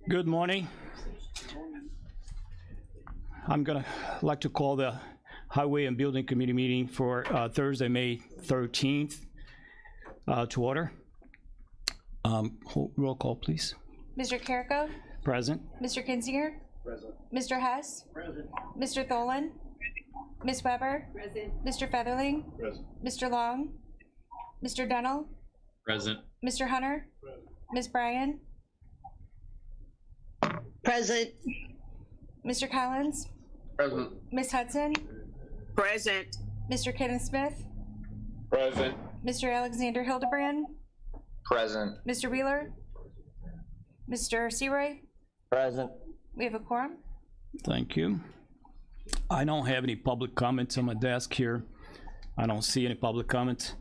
Good morning. I'm gonna like to call the Highway and Building Committee meeting for Thursday, May 13th to order. Roll call, please. Mr. Carrico? Present. Mr. Kinzinger? Present. Mr. Hess? Present. Mr. Tholen? Ms. Weber? Present. Mr. Featherling? Present. Mr. Long? Mr. Dunnell? Present. Mr. Hunter? Present. Ms. Bryan? Present. Mr. Collins? Present. Ms. Hudson? Present. Mr. Kenneth Smith? Present. Mr. Alexander Hildebrand? Present. Mr. Wheeler? Mr. Searoy? Present. We have a quorum. Thank you. I don't have any public comments on my desk here. I don't see any public comments.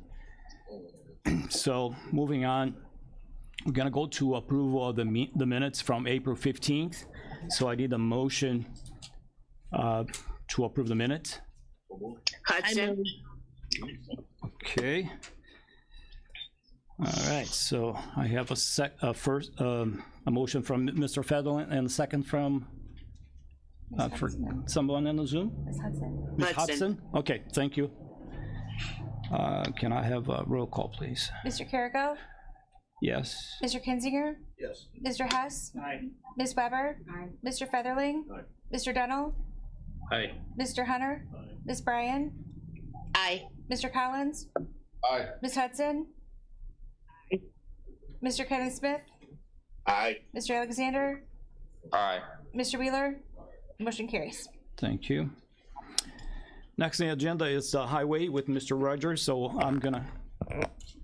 So moving on, we're gonna go to approval of the minutes from April 15th. So I need a motion to approve the minutes. Hudson. Okay. All right, so I have a motion from Mr. Featherling and a second from for someone on the Zoom? Ms. Hudson. Ms. Hudson? Okay, thank you. Can I have a roll call, please? Mr. Carrico? Yes. Mr. Kinzinger? Yes. Mr. Hess? Aye. Ms. Weber? Aye. Mr. Featherling? Aye. Mr. Dunnell? Aye. Mr. Hunter? Aye. Ms. Bryan? Aye. Mr. Collins? Aye. Ms. Hudson? Aye. Mr. Kenneth Smith? Aye. Mr. Alexander? Aye. Mr. Wheeler? Motion carries. Thank you. Next on the agenda is Highway with Mr. Rogers, so I'm gonna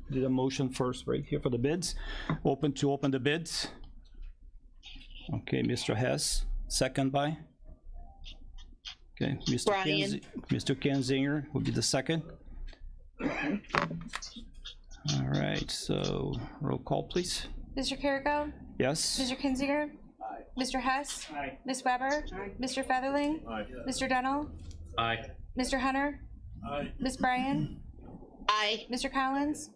do the motion first right here for the bids. Open the bids. Okay, Mr. Hess, second by? Okay, Mr. Bryan. Mr. Kinzinger will be the second. All right, so roll call, please. Mr. Carrico? Yes? Mr. Kinzinger? Aye. Mr. Hess? Aye. Ms. Weber? Aye. Mr. Featherling? Aye. Mr. Dunnell? Aye. Mr. Hunter? Aye. Ms. Bryan? Aye. Mr. Collins?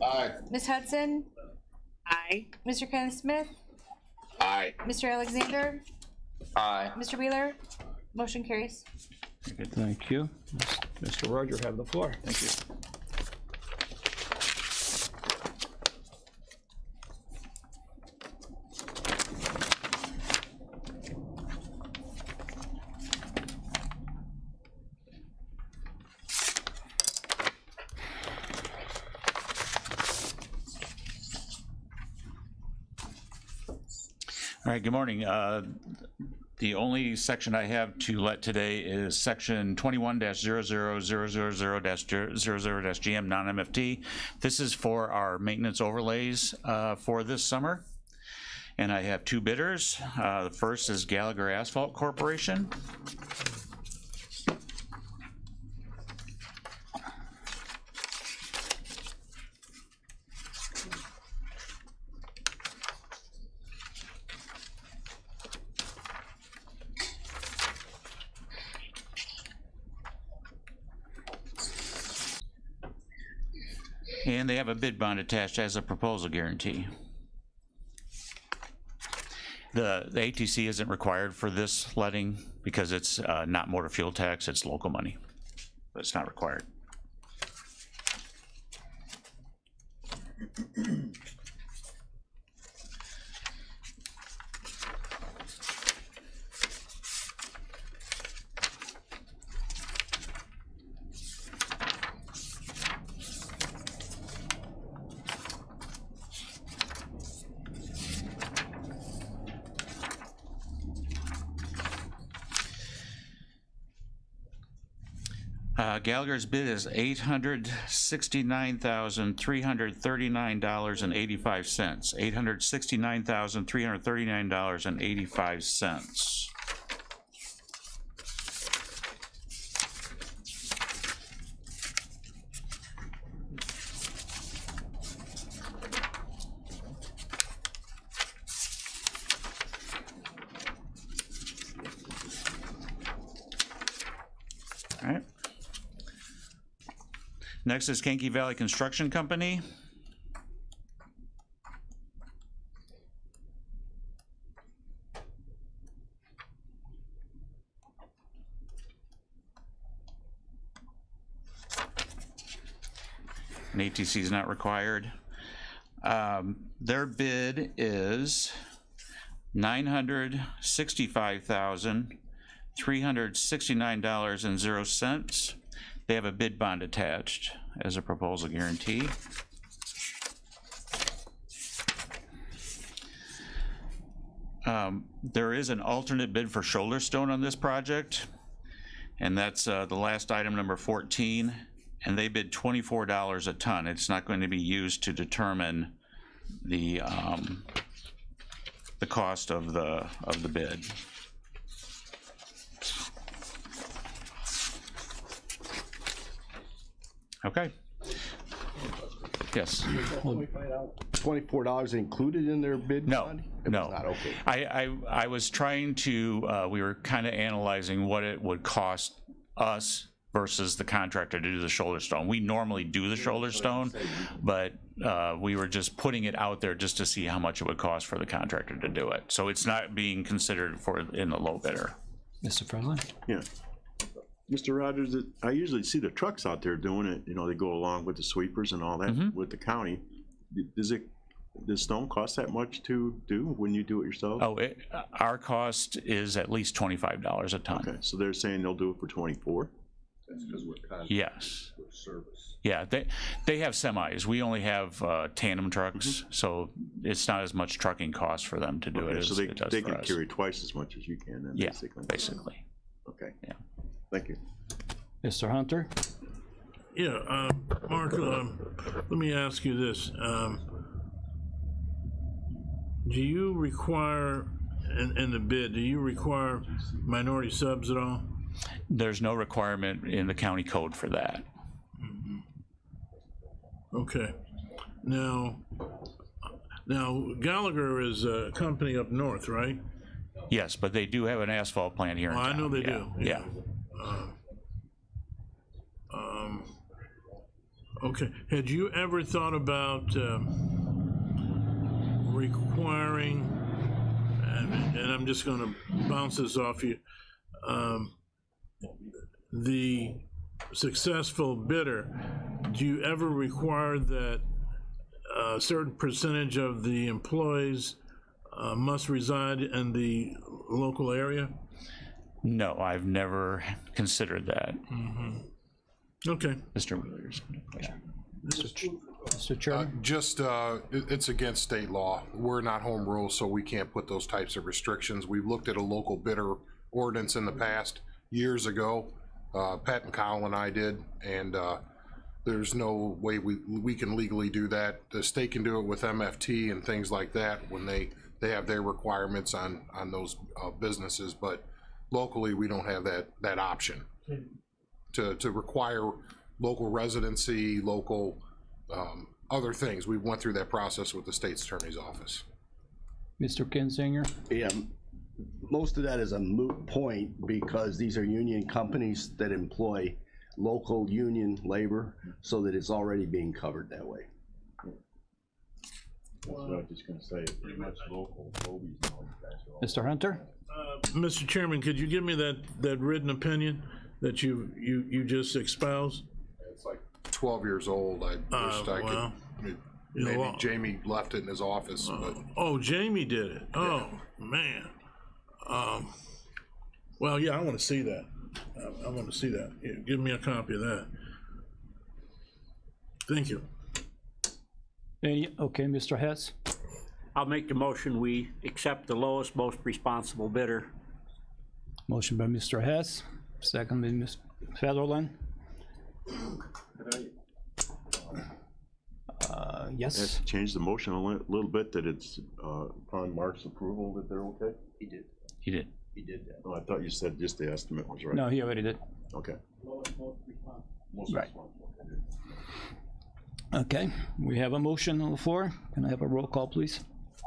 Aye. Ms. Hudson? Aye. Mr. Kenneth Smith? Aye. Mr. Alexander? Aye. Mr. Wheeler? Motion carries. Okay, thank you. Mr. Rogers, have the floor. Thank you. All right, good morning. The only section I have to let today is section 21-00000-00-GM non-MFT. This is for our maintenance overlays for this summer. And I have two bidders. The first is Gallagher Asphalt Corporation. And they have a bid bond attached as a proposal guarantee. The ATC isn't required for this letting because it's not motor fuel tax, it's local money. But it's not required. Gallagher's bid is $869,339.85. $869,339.85. All right. Next is Kankakee Valley Construction Company. An ATC is not required. Their bid is $965,369.00. They have a bid bond attached as a proposal guarantee. There is an alternate bid for shoulder stone on this project, and that's the last item, number 14, and they bid $24 a ton. It's not going to be used to determine the cost of the bid. Okay. Yes. $24 included in their bid? No, bond? It was no. not, okay. I was trying to, we were kind of analyzing what it would cost us versus the contractor to do the shoulder stone. We normally do the shoulder stone, but we were just putting it out there just to see how much it would cost for the contractor to do it. So it's not being considered for in the low bidder. Mr. Fredlin? Yeah. Mr. Rogers, I usually see the trucks out there doing it, you know, they go along with the sweepers and all that with the county. Does stone cost that much to do when you do it yourself? Oh, our cost is at least $25 a ton. Okay, so they're saying they'll do it for 24? Yes. Yeah, they have semis. We only have tandem trucks, so it's not as much trucking cost for them to do it as so it does they for can us. carry twice as much as you can then, Yeah, basically. Okay. Yeah. Thank you. Mr. Hunter? Yeah, Mark, let me ask you this. Do you require, in the bid, do you require minority subs at all? There's no requirement in the county code for that. Okay. Now Gallagher is a company up north, right? Yes, but they do have an asphalt plant here in Well, town. I know they Yeah, do. Yeah. Okay. Had you ever thought about requiring, and I'm just going to bounce this off you, the successful bidder, do you ever require that a certain percentage of the employees must reside in the local area? No, I've never considered that. Okay. Mr. Wheeler's question. Mr. Chairman? It's against state law. We're not home rule, so we can't put those types of restrictions. We've looked at a local bidder ordinance in the past, years ago. Pat and Kyle and I did, and there's no way we can legally do that. The state can do it with MFT and things like that when they have their requirements on those businesses, but locally, we don't have that option to require local residency, local other things. We went through that process with the state's attorney's office. Mr. Kinzinger? Yeah, most of that is a moot point because these are union companies that employ local union labor, so that it's already being covered that way. That's what I was just gonna say, pretty much local, Mr. Hunter? Mr. Chairman, could you give me that written opinion that you just espoused? It's like 12 years old. I wished I well, could. you know, Maybe Jamie left it in his office, but Oh, Jamie did it. Oh, man. Well, yeah, I want to see that. I want to see that. Yeah, give me a copy of that. Thank you. Okay, Mr. Hess? I'll make the motion, we accept the lowest, most responsible bidder. Motion by Mr. Hess, second by Ms. Federline. Yes? Has to change the motion a little bit, that it's upon Mark's approval that they're okay? He did. He did that. Oh, I thought you said just the estimate was right. No, he already did. Okay. Right. Okay, we have a motion on the floor. Can I have a roll call, please?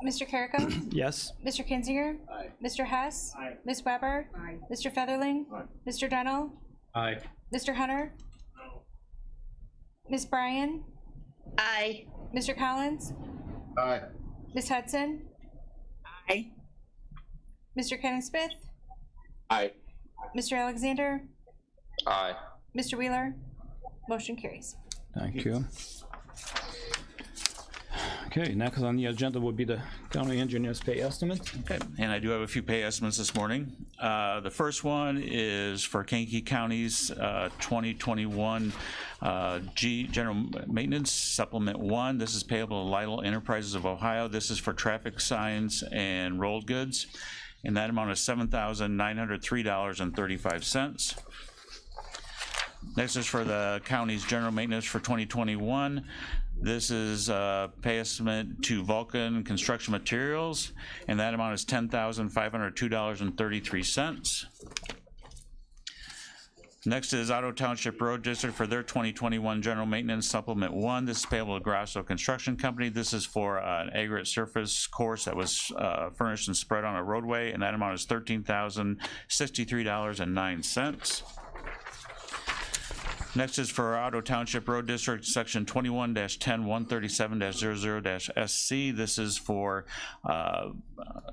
Mr. Carrico? Yes? Mr. Kinzinger? Mr. Hess? Ms. Weber? Mr. Featherling? Mr. Dennell? Aye. Mr. Hunter? Ms. Bryan? Aye. Mr. Collins? Aye. Ms. Hudson? Aye. Mr. Kenneth Smith? Aye. Mr. Alexander? Aye. Mr. Wheeler? Motion carries. Thank you. Okay, next on the agenda would be the county engineer's pay estimate. Okay, and I do have a few pay estimates this morning. The first one is for Kankakee County's 2021 General Maintenance Supplement 1. This is payable to Lytle Enterprises of Ohio. This is for traffic signs and rolled goods, and that amount is $7,903.35. Next is for the county's general maintenance for 2021. This is a pay estimate to Vulcan Construction Materials, and that amount is $10,502.33. Next is Otto Township Road District for their 2021 General Maintenance Supplement 1. This is payable to Grasso Construction Company. This is for an aggregate surface course that was furnished and spread on a roadway, and that amount is $13,063.09. Next is for Otto Township Road District, Section 21-10-137-00-SC. This is for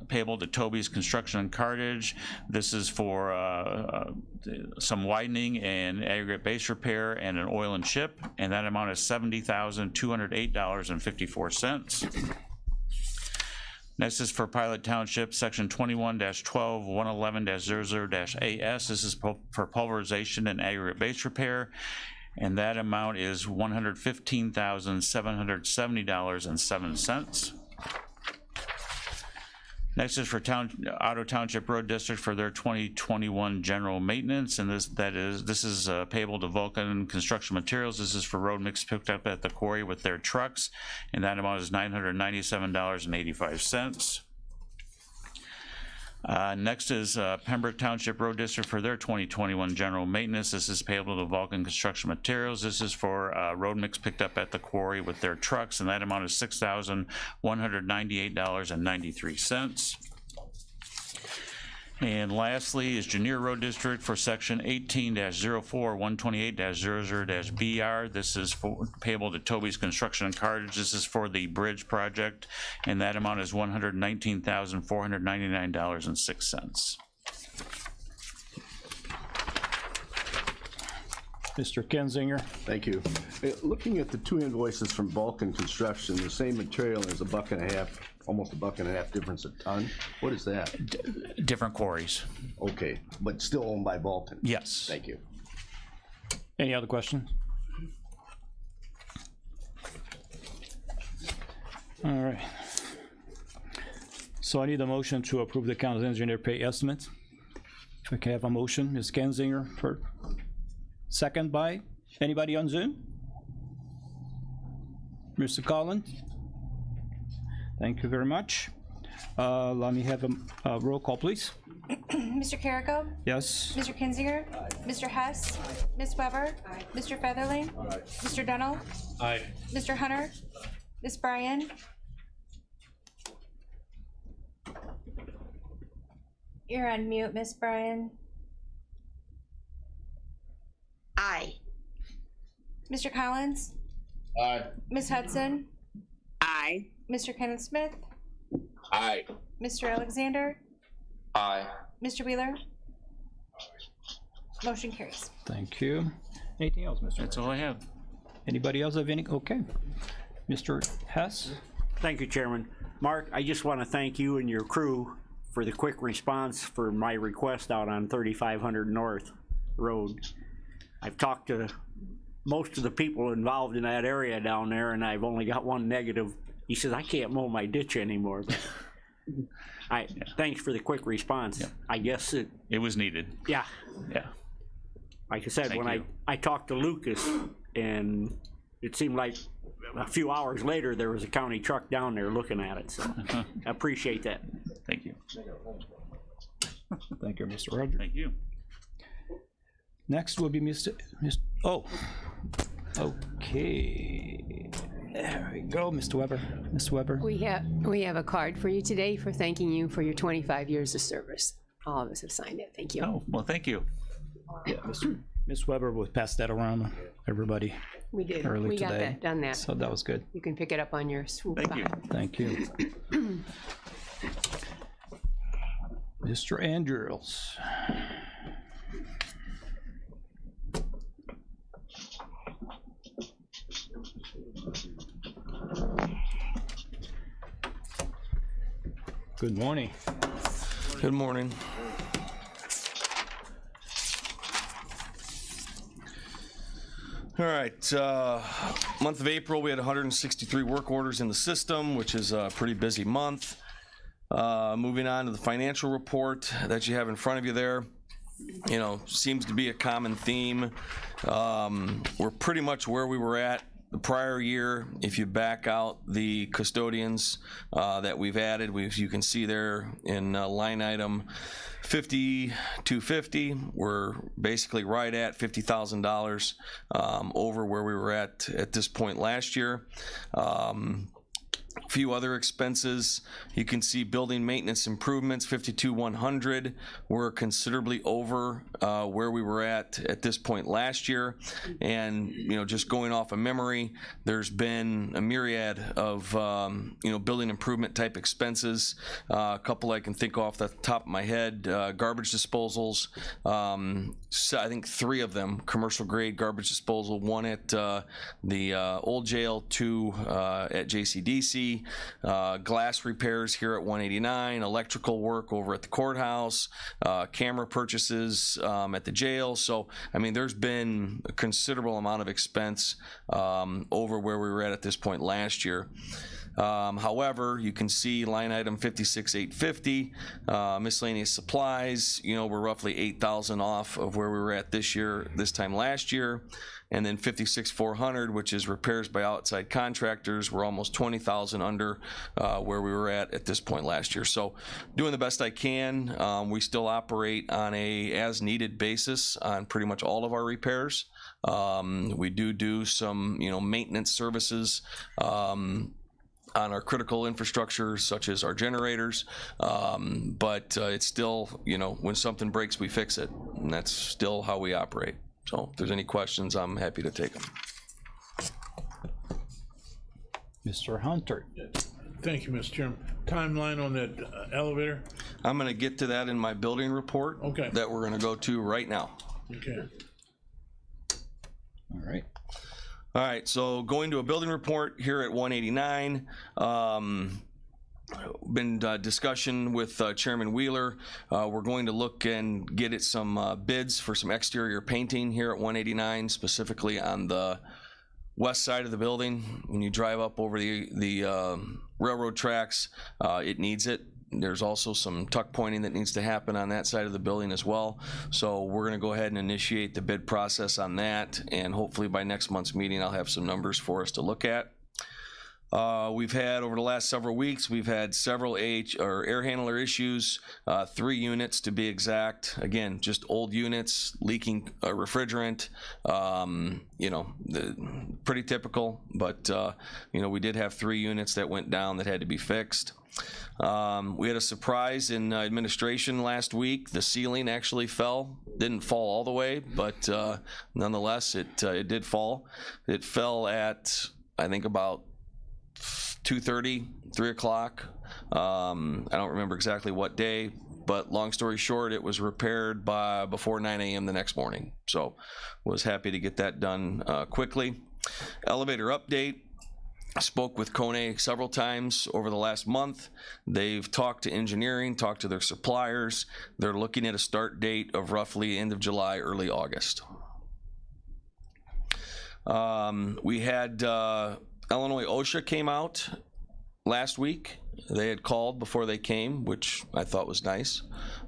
payable to Toby's Construction and Cartage. This is for some widening and aggregate base repair and an oil and chip, and that amount is $70,208.54. Next is for Pilot Township, Section 21-12-111-00-AS. This is for pulverization and aggregate base repair, and that amount is $115,770.07. Next is for Otto Township Road District for their 2021 general maintenance, and this is payable to Vulcan Construction Materials. This is for road mix picked up at the quarry with their trucks, and that amount is $997.85. Next is Pembroke Township Road District for their 2021 general maintenance. This is payable to Vulcan Construction Materials. This is for road mix picked up at the quarry with their trucks, and that amount is $6,198.93. And lastly is Junior Road District for Section 18-04-128-00-BR. This is for payable to Toby's Construction and Cartage. This is for the bridge project, and that amount is $119,499.06. Mr. Kinzinger. Thank you. Looking at the two invoices from Vulcan Construction, the same material is $1.50, almost $1.50 difference a ton. What is that? Different quarries. Okay, but still owned by Vulcan? Yes. Thank you. Any other questions? All right. So I need a motion to approve the county engineer pay estimate. If I can have a motion, Ms. Kinzinger, for second by anybody on Zoom? Mr. Collins? Thank you very much. Let me have a roll call, please. Mr. Carrico? Yes. Mr. Kinzinger? Mr. Hess? Ms. Weber? Mr. Featherling? Mr. Dunnell? Aye. Mr. Hunter? Ms. Bryan? You're on mute, Ms. Bryan. Aye. Mr. Collins? Aye. Ms. Hudson? Aye. Mr. Kenneth Smith? Aye. Mr. Alexander? Aye. Mr. Wheeler? Motion carries. Thank you. Anything else, Mr.? That's all I have. Anybody else have any? Okay. Mr. Hess? Thank you, Chairman. Mark, I just want to thank you and your crew for the quick response for my request out on 3500 North Road. I've talked to most of the people involved in that area down there, and I've only got one negative. He says, I can't mow my ditch anymore. But thanks for the quick response. Yeah. I guess It was needed. yeah. Yeah. Like I said, Thank when you. I talked to Lucas, and it seemed like a few hours later, there was a county truck down there looking at it, so I appreciate that. Thank you. Thank you, Mr. Rogers. Thank you. Next will be Mr. Oh, okay. There we go, Mr. Weber. Mr. Weber. We have a card for you today for thanking you for your 25 years of service. All of us have signed it. Thank you. Oh, well, thank you. Yeah, Ms. Weber will pass that around everybody We did. early We got today. that, done that. So that was good. You can pick it up on your swoop Thank you. file. Thank you. Mr. Andrews. Good morning. Good morning. All right, month of April, we had 163 work orders in the system, which is a pretty busy month. Moving on to the financial report that you have in front of you there, you know, seems to be a common theme. We're pretty much where we were at the prior year. If you back out the custodians that we've added, you can see there in line item 5250, we're basically right at $50,000 over where we were at this point last year. A few other expenses, you can see building maintenance improvements, 52,100. We're considerably over where we were at this point last year. And, you know, just going off of memory, there's been a myriad of, you know, building improvement type expenses. A couple I can think off the top of my head, garbage disposals. So I think 3 of them, commercial grade garbage disposal, 1 at the old jail, 2 at JCDC. Glass repairs here at 189, electrical work over at the courthouse, camera purchases at the jail. So, I mean, there's been a considerable amount of expense over where we were at this point last year. However, you can see line item 56,850, miscellaneous supplies, you know, we're roughly 8,000 off of where we were at this time last year. And then 56,400, which is repairs by outside contractors, we're almost 20,000 under where we were at this point last year. So doing the best I can. We still operate on a as needed basis on pretty much all of our repairs. We do some, you know, maintenance services on our critical infrastructure, such as our generators, but it's still, you know, when something breaks, we fix it, and that's still how we operate. So if there's any questions, I'm happy to take them. Mr. Hunter. Thank you, Mr. Chairman. Timeline on that elevator? I'm gonna get to that in my building report. Okay. That we're gonna go to right now. Okay. All right. All right, so going to a building report here at 189. Been discussion with Chairman Wheeler. We're going to look and get it some bids for some exterior painting here at 189, specifically on the west side of the building. When you drive up over the railroad tracks, it needs it. There's also some tuck pointing that needs to happen on that side of the building as well. So we're going to go ahead and initiate the bid process on that, and hopefully by next month's meeting I'll have some numbers for us to look at. We've had, over the last several weeks, we've had several air handler issues, 3 units to be exact. Again, just old units, leaking refrigerant, you know, pretty typical, but, you know, we did have 3 units that went down that had to be fixed. We had a surprise in administration last week. The ceiling actually fell. Didn't fall all the way, but nonetheless, it did fall. It fell at, I think, about 2:30, 3 o'clock. I don't remember exactly what day, but long story short, it was repaired by before 9 a.m. the next morning. So was happy to get that done quickly. Elevator update. I spoke with Kone several times over the last month. They've talked to engineering, talked to their suppliers. They're looking at a start date of roughly end of July, early August. We had Illinois OSHA came out last week. They had called before they came, which I thought was nice.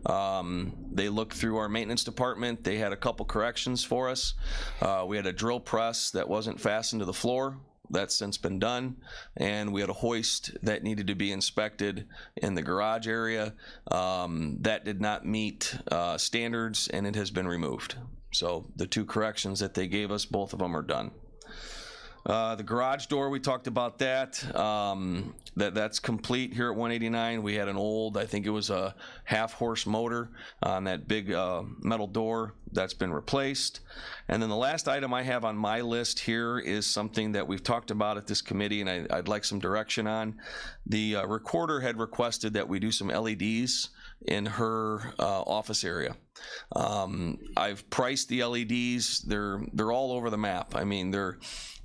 They looked through our maintenance department. They had a couple corrections for us. We had a drill press that wasn't fastened to the floor. That's since been done. And we had a hoist that needed to be inspected in the garage area. That did not meet standards, and it has been removed. So the 2 corrections that they gave us, both of them are done. The garage door, we talked about that. That's complete here at 189. We had an old, I think it was a half-horse motor on that big metal door. That's been replaced. And then the last item I have on my list here is something that we've talked about at this committee, and I'd like some direction on. The recorder had requested that we do some LEDs in her office area. I've priced the LEDs. They're all over the map. I mean, they're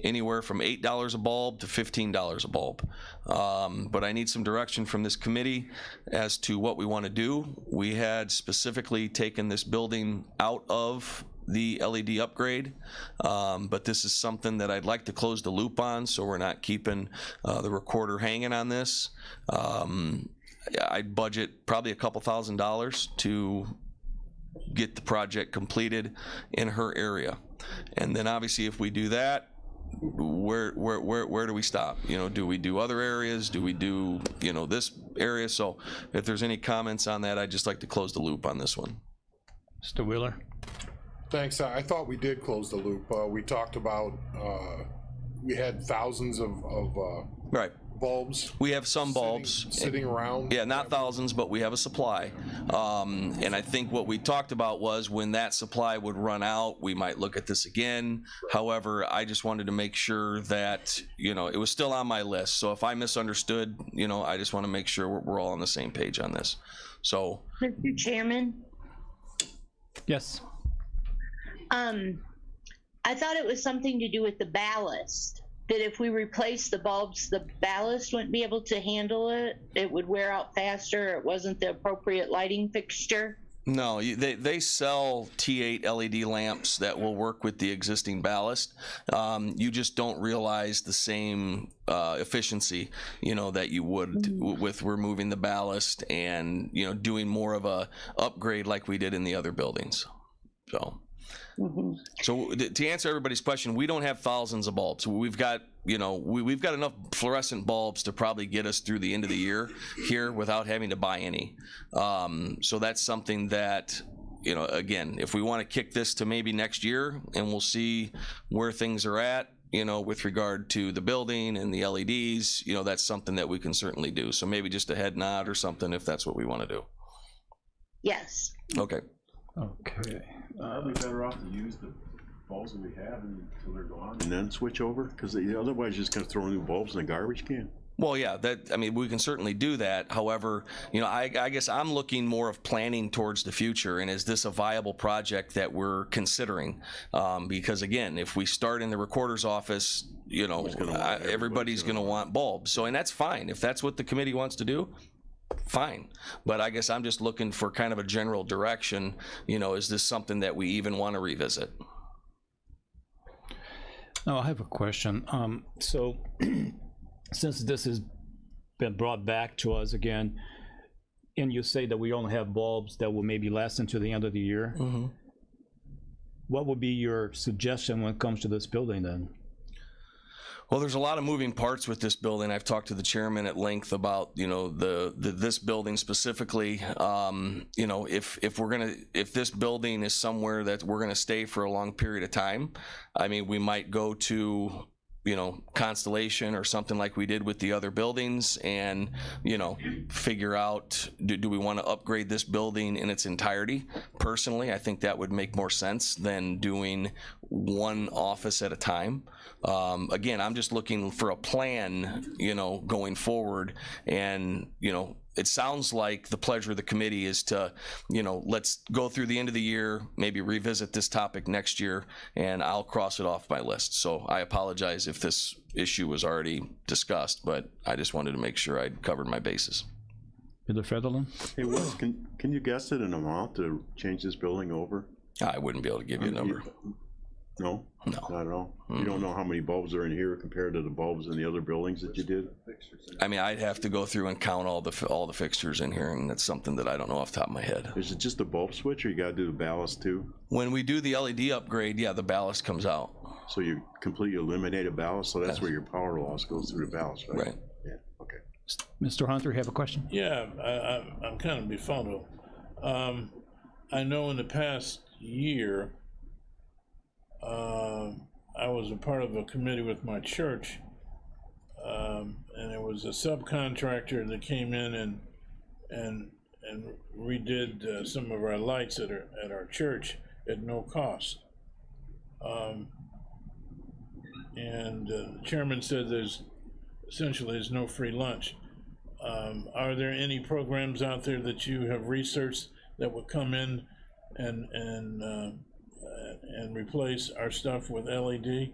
anywhere from $8 a bulb to $15 a bulb. But I need some direction from this committee as to what we want to do. We had specifically taken this building out of the LED upgrade, but this is something that I'd like to close the loop on, so we're not keeping the recorder hanging on this. I'd budget probably a couple $1,000s to get the project completed in her area, and then obviously if we do that, where do we stop? You know, do we do other areas? Do we do, you know, this area? So if there's any comments on that, I'd just like to close the loop on this one. Mr. Wheeler? Thanks. I thought we did close the loop. We talked about, we had thousands of Right. bulbs. We have some bulbs Sitting around. Yeah, not thousands, but we have a supply. And I think what we talked about was when that supply would run out, we might look at this again. However, I just wanted to make sure that, you know, it was still on my list. So if I misunderstood, you know, I just want to make sure we're all on the same page on this. So. Mr. Chairman, Yes. I thought it was something to do with the ballast. That if we replace the bulbs, the ballast wouldn't be able to handle it. It would wear out faster. It wasn't the appropriate lighting fixture. No, they sell T8 LED lamps that will work with the existing ballast. You just don't realize the same efficiency, you know, that you would with removing the ballast and, you know, doing more of a upgrade like we did in the other buildings. So. So to answer everybody's question, we don't have thousands of bulbs. We've got, you know, we've got enough fluorescent bulbs to probably get us through the end of the year here without having to buy any. So that's something that, you know, again, if we want to kick this to maybe next year and we'll see where things are at, you know, with regard to the building and the LEDs, you know, that's something that we can certainly do. So maybe just a head nod or something if that's what we want to do. Yes. Okay. Okay. Are we better off to use the bulbs that we have until they're gone? And then switch over? Because otherwise you're just gonna throw new bulbs in the garbage can. Well, yeah, I mean, we can certainly do that. However, you know, I guess I'm looking more of planning towards the future, and is this a viable project that we're considering? Because again, if we start in the recorder's office, you know, everybody's gonna want bulbs. So, and that's fine. If that's what the committee wants to do, fine. But I guess I'm just looking for kind of a general direction. You know, is this something that we even want to revisit? Now, I have a question. So since this has been brought back to us again, and you say that we only have bulbs that will maybe last until the end of the year, what would be your suggestion when it comes to this building then? Well, there's a lot of moving parts with this building. I've talked to the chairman at length about, you know, this building specifically. You know, if this building is somewhere that we're gonna stay for a long period of time, I mean, we might go to, you know, Constellation or something like we did with the other buildings and, you know, figure out, do we want to upgrade this building in its entirety? Personally, I think that would make more sense than doing one office at a time. Again, I'm just looking for a plan, you know, going forward. And, you know, it sounds like the pleasure of the committee is to, you know, let's go through the end of the year, maybe revisit this topic next year, and I'll cross it off my list. So I apologize if this issue was already discussed, but I just wanted to make sure I'd covered my bases. Mr. Federland? Hey, Wes, can you guess at an amount to change this building over? I wouldn't be able to give you a number. No? No. Not at all? You don't know how many bulbs are in here compared to the bulbs in the other buildings that you did? I mean, I'd have to go through and count all the fixtures in here, and that's something that I don't know off the top of my head. Is it just a bulb switch, or you gotta do the ballast too? When we do the LED upgrade, yeah, the ballast comes out. So you completely eliminate a ballast, so that's where your power loss goes through the ballast, right? Right. Yeah, okay. Mr. Hunter, you have a question? Yeah, I'm kind of befuddled. I know in the past year, I was a part of a committee with my church, and it was a subcontractor that came in and redid some of our lights at our church at no cost. And the chairman said there's no free lunch. Are there any programs out there that you have researched that would come in and replace our stuff with LED?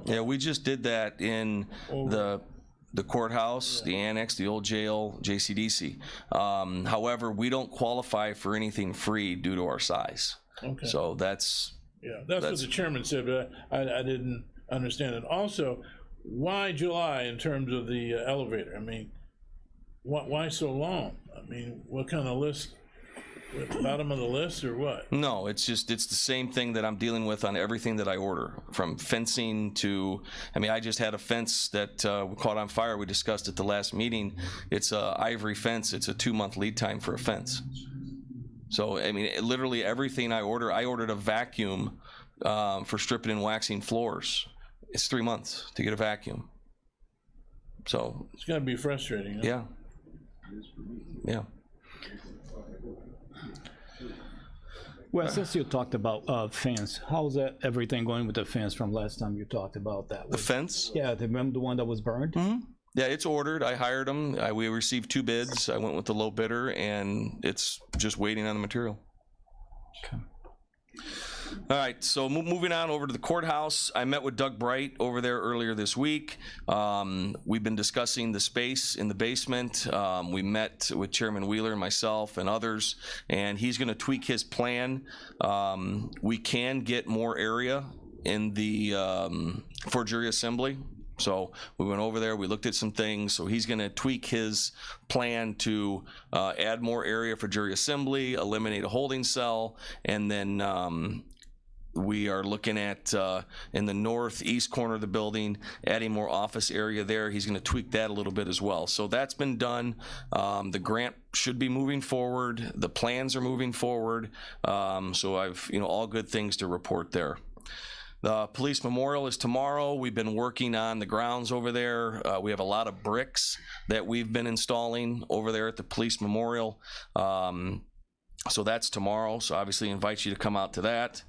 Yeah, we just did that in the courthouse, the annex, the old jail, JCDC. However, we don't qualify for anything free due to our size. Okay. So that's That's what the chairman said, but I didn't understand it. Also, why July in terms of the elevator? I mean, why so long? I mean, what kind of list? At the bottom of the list or what? No, it's the same thing that I'm dealing with on everything that I order, from fencing to, I mean, I just had a fence that caught on fire. We discussed at the last meeting. It's a ivory fence. It's a 2-month lead time for a fence. So, I mean, literally everything I ordered a vacuum for stripping and waxing floors. It's 3 months to get a vacuum. So. It's gonna be frustrating. Huh? Yeah. Yeah. Well, since you talked about fence, how's that everything going with the fence from last time you talked about that? The fence? Yeah, remember the one that was burned? Yeah, it's ordered. I hired them. We received 2 bids. I went with the low bidder, and it's just waiting on the material. Okay. All right, so moving on over to the courthouse. I met with Doug Bright over there earlier this week. We've been discussing the space in the basement. We met with Chairman Wheeler, myself, and others, and he's going to tweak his plan. We can get more area in the for jury assembly. So we went over there, we looked at some things. So he's going to tweak his plan to add more area for jury assembly, eliminate a holding cell, and then we are looking at in the northeast corner of the building, adding more office area there. He's going to tweak that a little bit as well. So that's been done. The grant should be moving forward. The plans are moving forward. So I've, all good things to report there. The police memorial is tomorrow. We've been working on the grounds over there. We have a lot of bricks that we've been installing over there at the police memorial. So that's tomorrow. So obviously invite you to come out to that.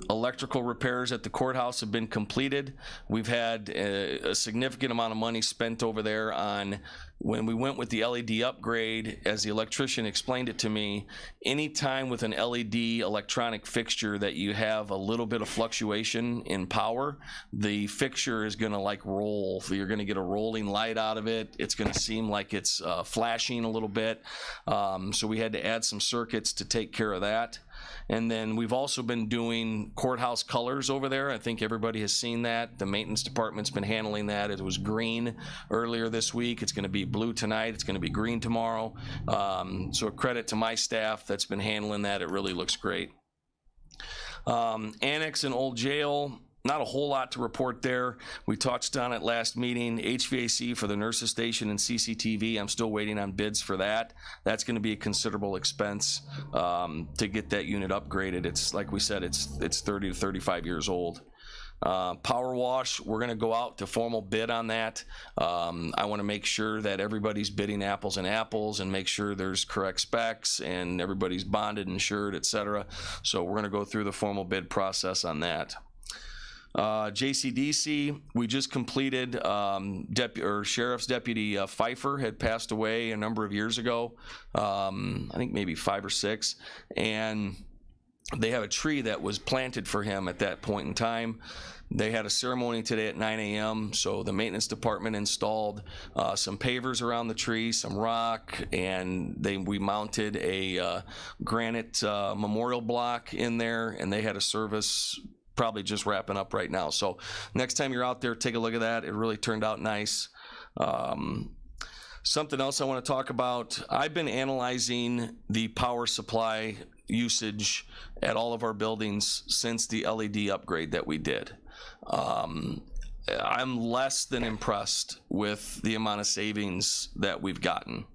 Electrical repairs at the courthouse have been completed. We've had a significant amount of money spent over there on, when we went with the LED upgrade, as the electrician explained it to me, anytime with an LED electronic fixture that you have a little bit of fluctuation in power, the fixture is going to like roll. So you're going to get a rolling light out of it. It's going to seem like it's flashing a little bit. So we had to add some circuits to take care of that. And then we've also been doing courthouse colors over there. I think everybody has seen that. The maintenance department's been handling that. It was green earlier this week. It's going to be blue tonight. It's going to be green tomorrow. So a credit to my staff that's been handling that. It really looks great. Annex and old jail. Not a whole lot to report there. We touched on it last meeting. HVAC for the nurses station and CCTV. I'm still waiting on bids for that. That's going to be a considerable expense to get that unit upgraded. It's like we said, it's 30 to 35 years old. Power wash, we're going to go out to formal bid on that. I want to make sure that everybody's bidding apples and apples and make sure there's correct specs and everybody's bonded, insured, etc. So we're going to go through the formal bid process on that. JCDC, we just completed, Sheriff's Deputy Pfeiffer had passed away a number of years ago, I think maybe 5 or 6, and they have a tree that was planted for him at that point in time. They had a ceremony today at 9 a.m., so the maintenance department installed some pavers around the tree, some rock, and we mounted a granite memorial block in there, and they had a service probably just wrapping up right now. So next time you're out there, take a look at that. It really turned out nice. Something else I want to talk about, I've been analyzing the power supply usage at all of our buildings since the LED upgrade that we did. I'm less than impressed with the amount of savings that we've gotten.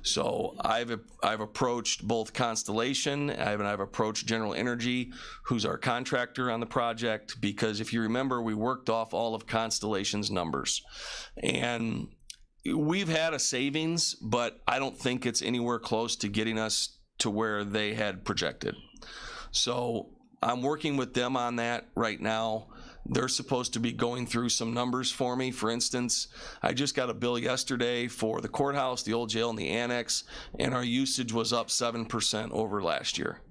So I've approached both Constellation and I've approached General Energy, who's our contractor on the project, because if you remember, we worked off all of Constellation's numbers. And we've had a savings, but I don't think it's anywhere close to getting us to where they had projected. So I'm working with them on that right now. they're supposed to be going through some numbers for me. For instance, I just got a bill yesterday for the courthouse, the old jail, and the annex, and our usage was up 7% over last year.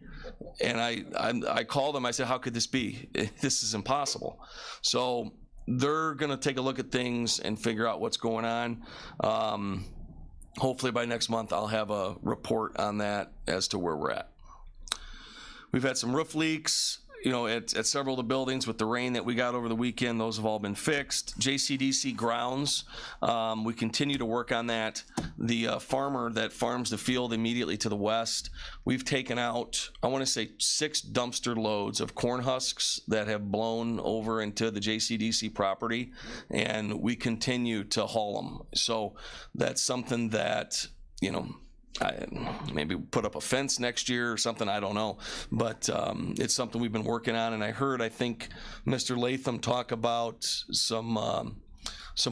And I called them, I said, how could this be? This is impossible. So they're gonna take a look at things and figure out what's going on. Hopefully by next month, I'll have a report on that as to where we're at. We've had some roof leaks, you know, at several of the buildings with the rain that we got over the weekend. Those have all been fixed. JCDC grounds, we continue to work on that. The farmer that farms the field immediately to the west, we've taken out, I want to say 6 dumpster loads of corn husks that have blown over into the JCDC property, and we continue to haul them. So that's something that, you know, maybe put up a fence next year or something, I don't know, but it's something we've been working on. And I heard, I think Mr. Latham talk about some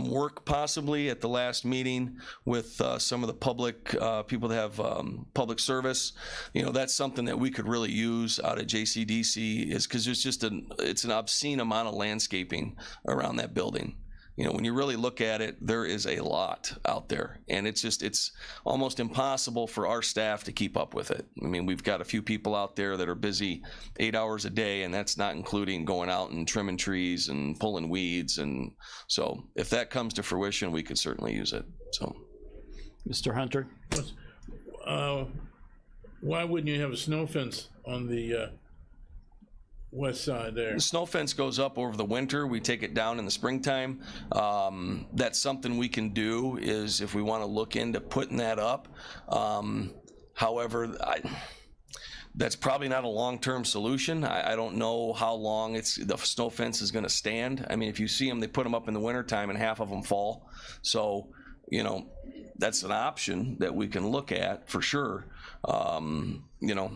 work possibly at the last meeting with some of the public people that have public service. You know, that's something that we could really use out at JCDC, is because it's an obscene amount of landscaping around that building. You know, when you really look at it, there is a lot out there, and it's almost impossible for our staff to keep up with it. I mean, we've got a few people out there that are busy 8 hours a day, and that's not including going out and trimming trees and pulling weeds. And so if that comes to fruition, we could certainly use it. So, Mr. Hunter? Why wouldn't you have a snow fence on the west side there? The snow fence goes up over the winter. We take it down in the springtime. That's something we can do, is if we want to look into putting that up. However, that's probably not a long-term solution. I don't know how long the snow fence is going to stand. I mean, if you see them, they put them up in the wintertime and half of them fall. So, you know, that's an option that we can look at for sure. You know,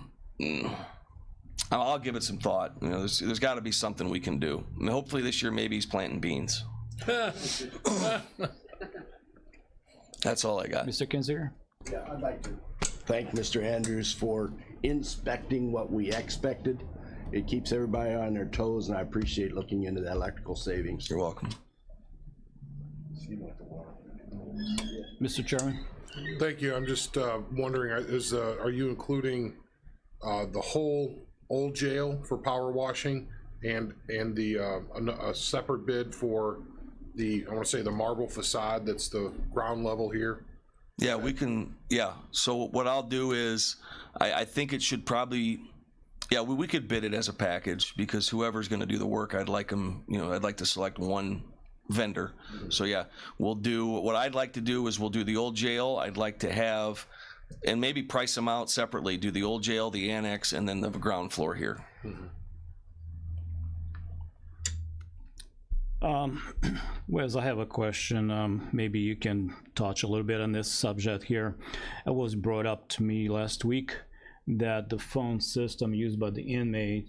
I'll give it some thought. You know, there's got to be something we can do. I mean, hopefully this year, maybe he's planting beans. That's all I got. Mr. Kinzinger? Yeah, I'd like to thank Mr. Andrews for inspecting what we expected. It keeps everybody on their toes, and I appreciate looking into the electrical savings. You're welcome. Mr. Chairman? Thank you. I'm just wondering, are you including the whole old jail for power washing and a separate bid for the, I want to say, the marble facade that's the ground level here? Yeah, we can. Yeah. So what I'll do is, I think it should probably, yeah, we could bid it as a package, because whoever's going to do the work, I'd like them, you know, I'd like to select one vendor. So yeah, we'll do, what I'd like to do is we'll do the old jail. I'd like to have, and maybe price them out separately, do the old jail, the annex, and then the ground floor here. Wes, I have a question. Maybe you can touch a little bit on this subject here. It was brought up to me last week that the phone system used by the inmate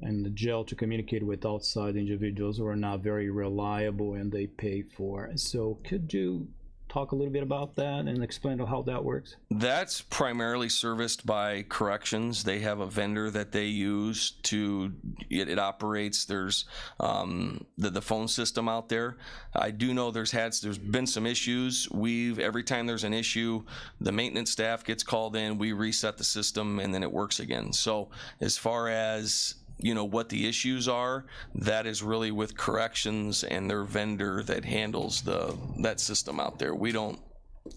and the jail to communicate with outside individuals were not very reliable, and they pay for it. So could you talk a little bit about that and explain how that works? That's primarily serviced by corrections. They have a vendor that they use to, it operates. There's the phone system out there. I do know there's been some issues. Every time there's an issue, the maintenance staff gets called in, we reset the system, and then it works again. So as far as, you know, what the issues are, that is really with corrections and their vendor that handles that system out there. We don't,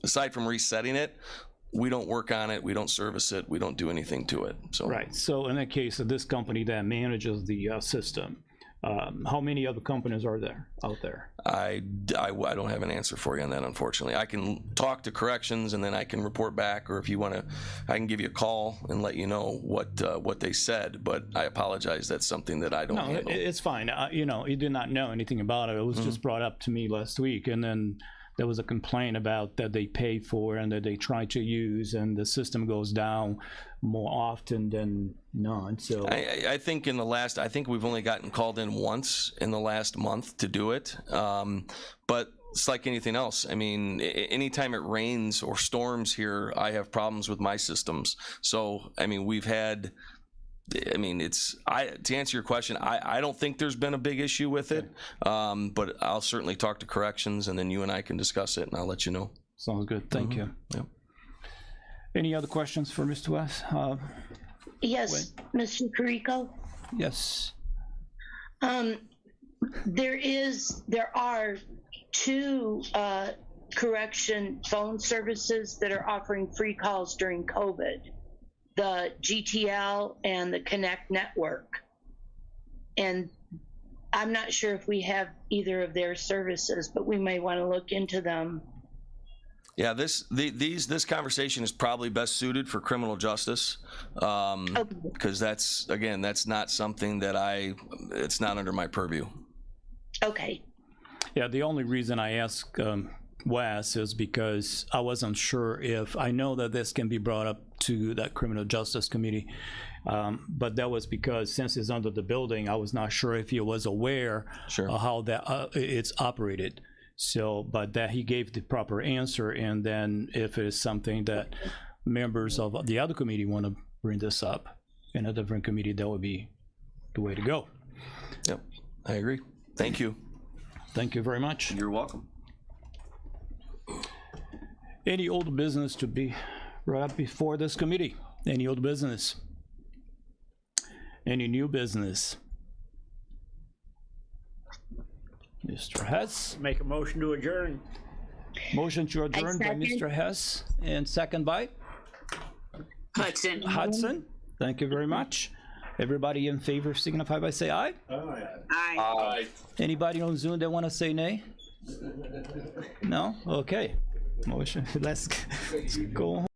aside from resetting it, we don't work on it, we don't service it, we don't do anything to it. So right. So in the case of this company that manages the system, how many other companies are there out there? I don't have an answer for you on that, unfortunately. I can talk to corrections and then I can report back, or if you want to, I can give you a call and let you know what they said. But I apologize, that's something that I don't handle. No, it's fine. You know, you did not know anything about it. It was just brought up to me last week, and then there was a complaint about that they pay for and that they try to use, and the system goes down more often than not. So I think I think we've only gotten called in once in the last month to do it. But it's like anything else. I mean, anytime it rains or storms here, I have problems with my systems. So, I mean, we've had I mean, to answer your question, I don't think there's been a big issue with it, but I'll certainly talk to corrections, and then you and I can discuss it, and I'll let you know. Sounds good, thank you. Yep. Any other questions for Mr. West? Yes, Mr. Carrico? Yes. There are two correction phone services that are offering free calls during COVID, the GTL and the Connect Network. And I'm not sure if we have either of their services, but we may want to look into them. Yeah, this conversation is probably best suited for criminal justice, because that's not something that it's not under my purview. Okay. Yeah, the only reason I asked Wes is because I wasn't sure if, I know that this can be brought up to that criminal justice committee, but that was because since it's under the building, I was not sure if he was aware of how that it's operated. So, but that he gave the proper answer, and then if it is something that members of the other committee want to bring this up in a different committee, that would be the way to go. Yep, I agree. Thank you. Thank you very much. You're welcome. Any old business to be brought up before this committee? Any old business? Any new business? Mr. Hess? Make a motion to adjourn. Motion to adjourn by Mr. Hess, and second by? Hudson. Hudson. Thank you very much. Everybody in favor signify by say aye. Aye. Aye. Anybody on Zoom that want to say nay? No? Okay. Motion, let's go.